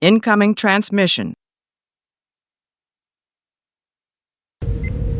Incoming transmission.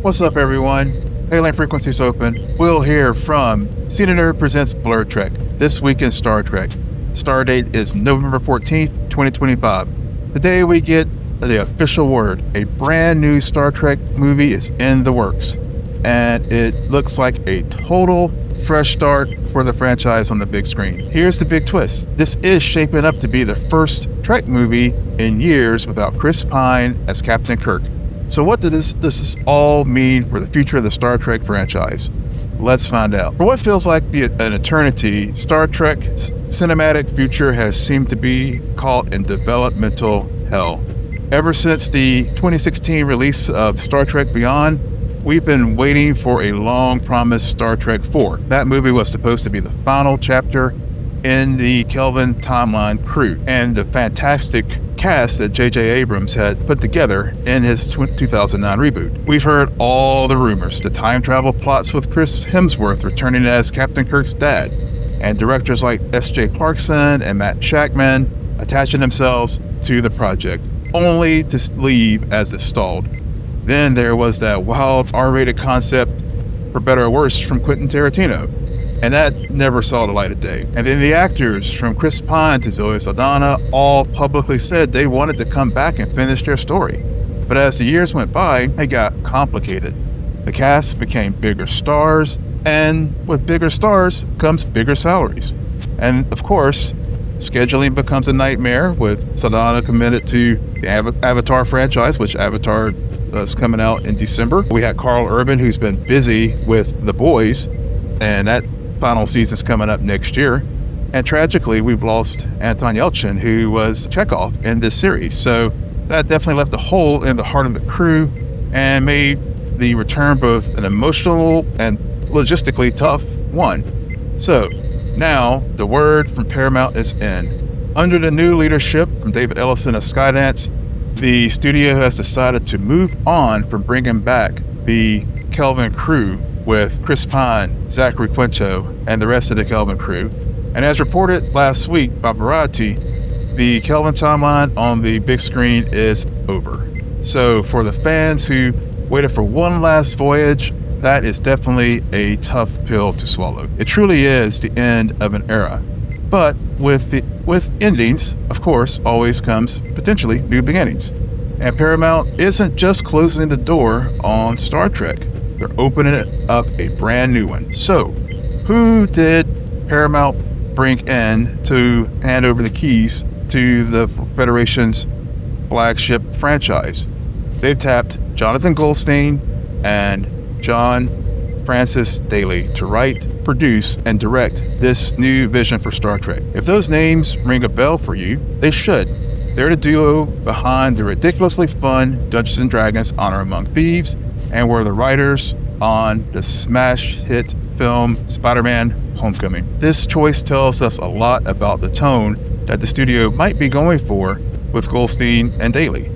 What's up, everyone? Hailing frequencies open. We'll hear from Senator presents Blurred Trek, This Week in Star Trek. Stardate is November 14th, 2025. Today we get the official word. A brand new Star Trek movie is in the works. And it looks like a total fresh start for the franchise on the big screen. Here's the big twist. This is shaping up to be the first Trek movie in years without Chris Pine as Captain Kirk. So what does this all mean for the future of the Star Trek franchise? Let's find out. For what feels like an eternity, Star Trek's cinematic future has seemed to be caught in developmental hell. Ever since the 2016 release of Star Trek Beyond, we've been waiting for a long-promised Star Trek 4. That movie was supposed to be the final chapter in the Kelvin timeline crew and the fantastic cast that J.J. Abrams had put together in his 2009 reboot. We've heard all the rumors, the time travel plots with Chris Hemsworth returning as Captain Kirk's dad, and directors like S.J. Clarkson and Matt Shakman attaching themselves to the project, only to leave as it stalled. Then there was that wild R-rated concept, for better or worse, from Quentin Tarantino, and that never saw the light of day. And then the actors, from Chris Pine to Zoe Saldana, all publicly said they wanted to come back and finish their story. But as the years went by, it got complicated. The cast became bigger stars, and with bigger stars comes bigger salaries. And of course, scheduling becomes a nightmare, with Saldana committed to the Avatar franchise, which Avatar is coming out in December. We had Carl Urban, who's been busy with The Boys, and that final season's coming up next year. And tragically, we've lost Anton Yelchin, who was Chekhov in this series. So that definitely left a hole in the heart of the crew and made the return both an emotional and logistically tough one. So now the word from Paramount is in. Under the new leadership from David Ellison of Skydance, the studio has decided to move on from bringing back the Kelvin crew with Chris Pine, Zachary Quinto, and the rest of the Kelvin crew. And as reported last week by Variety, the Kelvin timeline on the big screen is over. So for the fans who waited for one last voyage, that is definitely a tough pill to swallow. It truly is the end of an era. But with endings, of course, always comes potentially new beginnings. And Paramount isn't just closing the door on Star Trek. They're opening up a brand new one. So, who did Paramount bring in to hand over the keys to the Federation's flagship franchise? They've tapped Jonathan Goldstein and John Francis Daley to write, produce, and direct this new vision for Star Trek. If those names ring a bell for you, they should. They're the duo behind the ridiculously fun Dungeons & Dragons Honor Among Thieves, and were the writers on the smash hit film Spider-Man Homecoming. This choice tells us a lot about the tone that the studio might be going for with Goldstein and Daley.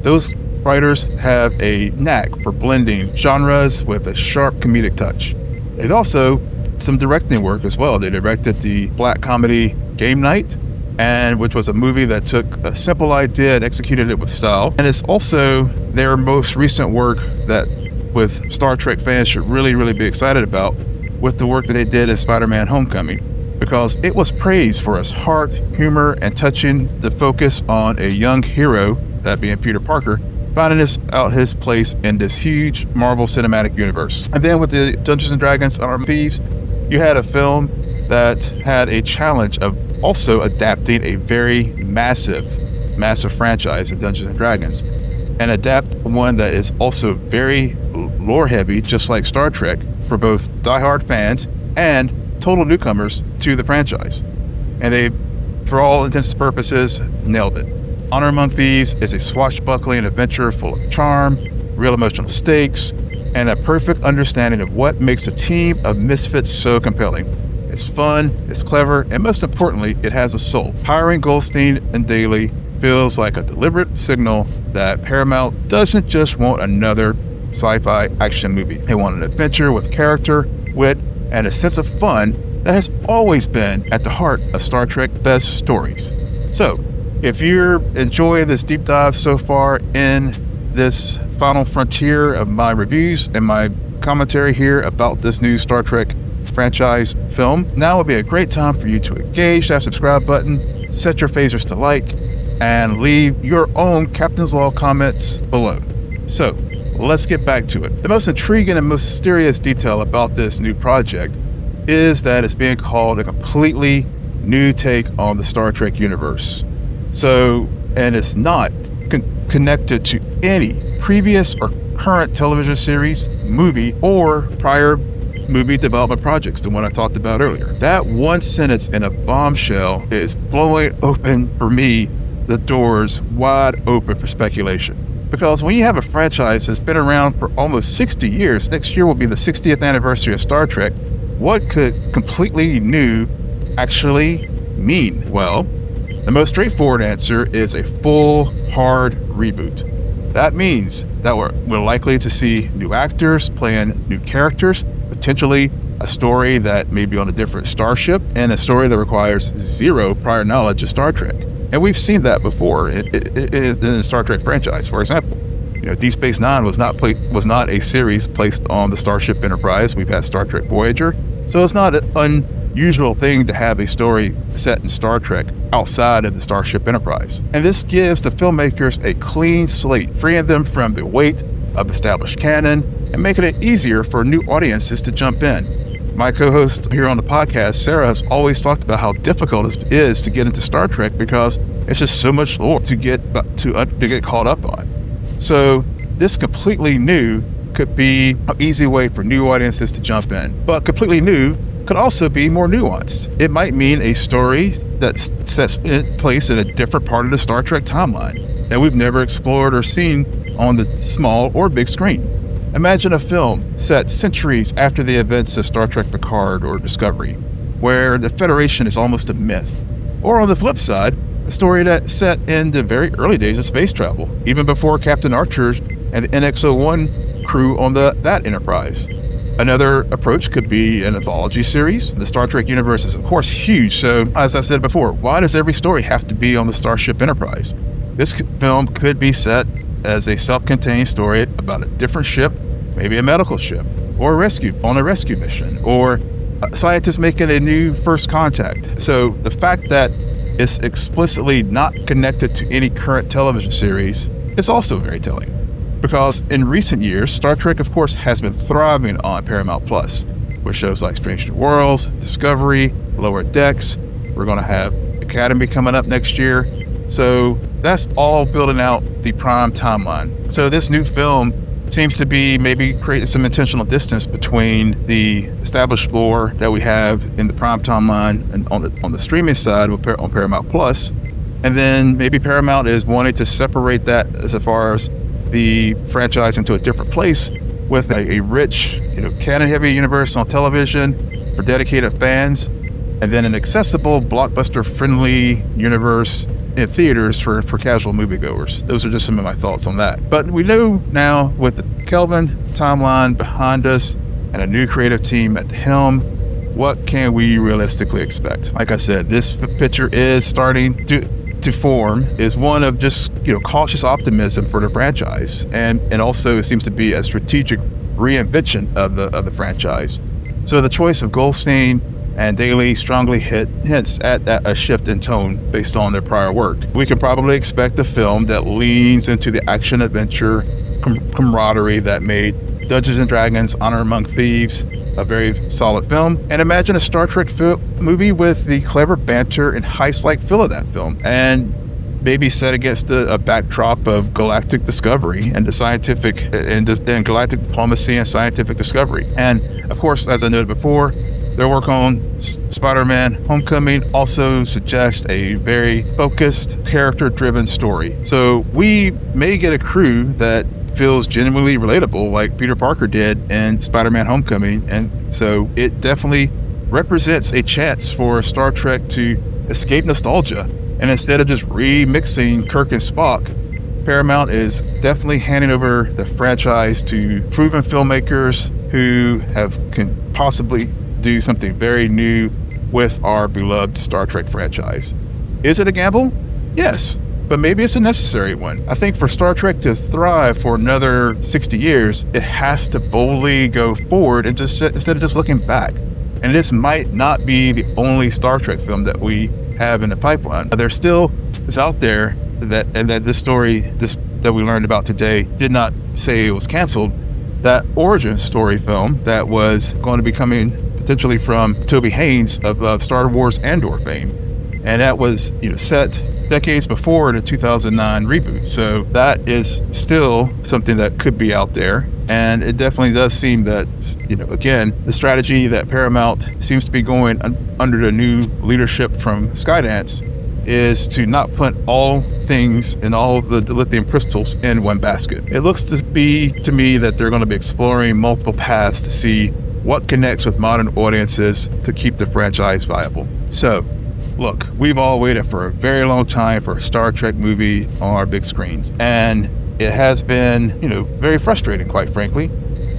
Those writers have a knack for blending genres with a sharp comedic touch. They've also some directing work as well. They directed the black comedy Game Night, and which was a movie that took a simple idea and executed it with style. And it's also their most recent work that with Star Trek fans should really be excited about, with the work that they did in Spider-Man Homecoming, because it was praised for its heart, humor, and touching the focus on a young hero, that being Peter Parker, finding out his place in this huge Marvel Cinematic Universe. And then with the Dungeons & Dragons Honor Among Thieves, you had a film that had a challenge of also adapting a very massive franchise of Dungeons & Dragons, and adapt one that is also very lore heavy, just like Star Trek, for both diehard fans and total newcomers to the franchise. And they, for all intents and purposes, nailed it. Honor Among Thieves is a swashbuckling adventure full of charm, real emotional stakes, and a perfect understanding of what makes a team of misfits so compelling. It's fun, it's clever, and most importantly, it has a soul. Hiring Goldstein and Daley feels like a deliberate signal that Paramount doesn't just want another sci-fi action movie. They want an adventure with character, wit, and a sense of fun that has always been at the heart of Star Trek best stories. So, If you're enjoying this deep dive so far in this final frontier of my reviews and my commentary here about this new Star Trek franchise film, now would be a great time for you to engage that subscribe button, set your phasers to like, and leave your own Captain's Law comments below. So, let's get back to it. The most intriguing and mysterious detail about this new project is that it's being called a completely new take on the Star Trek universe. So, and it's not connected to any previous or current television series, movie, or prior movie development projects, the one I talked about earlier. That one sentence in a bombshell is blowing open, for me, the doors wide open for speculation. Because when you have a franchise that's been around for almost 60 years, next year will be the 60th anniversary of Star Trek, what could completely new actually mean? Well, the most straightforward answer is a full, hard reboot. That means that we're likely to see new actors playing new characters, potentially a story that may be on a different starship, and a story that requires zero prior knowledge of Star Trek. And we've seen that before in the Star Trek franchise. For example, Deep Space Nine was not a series placed on the Starship Enterprise. We've had Star Trek Voyager, so it's not an unusual thing to have a story set in Star Trek outside of the Starship Enterprise. And this gives the filmmakers a clean slate, freeing them from the weight of established canon and making it easier for new audiences to jump in. My co-host here on the podcast, Sarah, has always talked about how difficult it is to get into Star Trek because it's just so much lore to get caught up on. So this completely new could be an easy way for new audiences to jump in. But completely new could also be more nuanced. It might mean a story that sets place in a different part of the Star Trek timeline that we've never explored or seen on the small or big screen. Imagine a film set centuries after the events of Star Trek Picard or Discovery, where the Federation is almost a myth. Or on the flip side, a story that's set in the very early days of space travel, even before Captain Archer and the NX-01 crew on that Enterprise. Another approach could be an anthology series. The Star Trek universe is, of course, huge, so as I said before, why does every story have to be on the Starship Enterprise? This film could be set as a self-contained story about a different ship, maybe a medical ship, or on a rescue mission, or scientists making a new first contact. So the fact that it's explicitly not connected to any current television series is also very telling. Because in recent years, Star Trek, of course, has been thriving on Paramount Plus, with shows like Strange New Worlds, Discovery, Lower Decks. We're going to have Academy coming up next year. So that's all building out the Prime timeline. So this new film seems to be maybe creating some intentional distance between the established lore that we have in the Prime timeline and on the streaming side on Paramount Plus, and then maybe Paramount is wanting to separate that as far as the franchise into a different place with a rich, canon-heavy universe on television for dedicated fans, and then an accessible, blockbuster-friendly universe in theaters for casual moviegoers. Those are just some of my thoughts on that. But we know now, with the Kelvin timeline behind us and a new creative team at the helm, what can we realistically expect? Like I said, this picture is starting to form, is one of just cautious optimism for the franchise, and also it seems to be a strategic reinvention of the franchise. So the choice of Goldstein and Daley strongly hints at a shift in tone based on their prior work. We can probably expect a film that leans into the action-adventure camaraderie that made Dungeons & Dragons Honor Among Thieves a very solid film, and imagine a Star Trek movie with the clever banter and heist-like feel of that film, and maybe set against a backdrop of galactic discovery and and galactic diplomacy and scientific discovery. And of course, as I noted before, their work on Spider-Man Homecoming also suggests a very focused, character-driven story. So we may get a crew that feels genuinely relatable like Peter Parker did in Spider-Man Homecoming, and so it definitely represents a chance for Star Trek to escape nostalgia. And instead of just remixing Kirk and Spock, Paramount is definitely handing over the franchise to proven filmmakers who can possibly do something very new with our beloved Star Trek franchise. Is it a gamble? Yes, but maybe it's a necessary one. I think for Star Trek to thrive for another 60 years, it has to boldly go forward and instead of just looking back. And this might not be the only Star Trek film that we have in the pipeline. There still is out there that this story that we learned about today did not say it was canceled. That origin story film that was going to be coming potentially from Toby Haynes of Star Wars Andor fame, and that was set decades before the 2009 reboot. So that is still something that could be out there. And it definitely does seem that, again, the strategy that Paramount seems to be going under the new leadership from Skydance is to not put all things and all of the lithium crystals in one basket. It looks to me that they're going to be exploring multiple paths to see what connects with modern audiences to keep the franchise viable. So, look, we've all waited for a very long time for a Star Trek movie on our big screens. And it has been, very frustrating, quite frankly.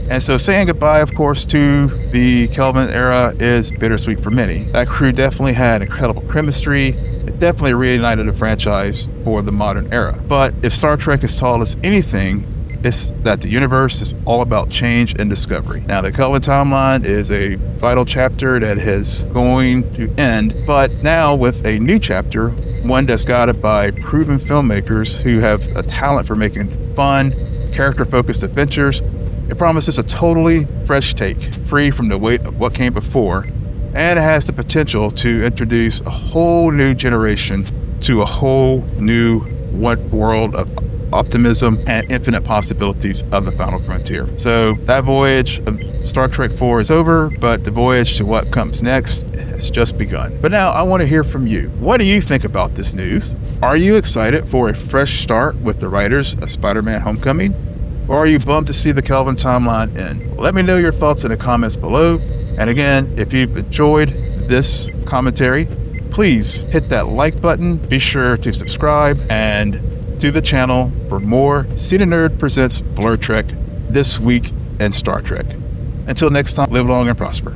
And so saying goodbye, of course, to the Kelvin era is bittersweet for many. That crew definitely had incredible chemistry. It definitely reunited the franchise for the modern era. But if Star Trek has taught us anything, it's that the universe is all about change and discovery. Now, the Kelvin timeline is a vital chapter that is going to end, but now with a new chapter, one that's guided by proven filmmakers who have a talent for making fun, character-focused adventures. It promises a totally fresh take, free from the weight of what came before, and it has the potential to introduce a whole new generation to a whole new world of optimism and infinite possibilities of the final frontier. So that voyage of Star Trek 4 is over, but the voyage to what comes next has just begun. But now I want to hear from you. What do you think about this news? Are you excited for a fresh start with the writers of Spider-Man Homecoming? Or are you bummed to see the Kelvin timeline end? Let me know your thoughts in the comments below. And again, if you've enjoyed this commentary, please hit that like button. Be sure to subscribe and to the channel for more Cine Nerd Presents Blur Trek This Week in Star Trek. Until next time, live long and prosper.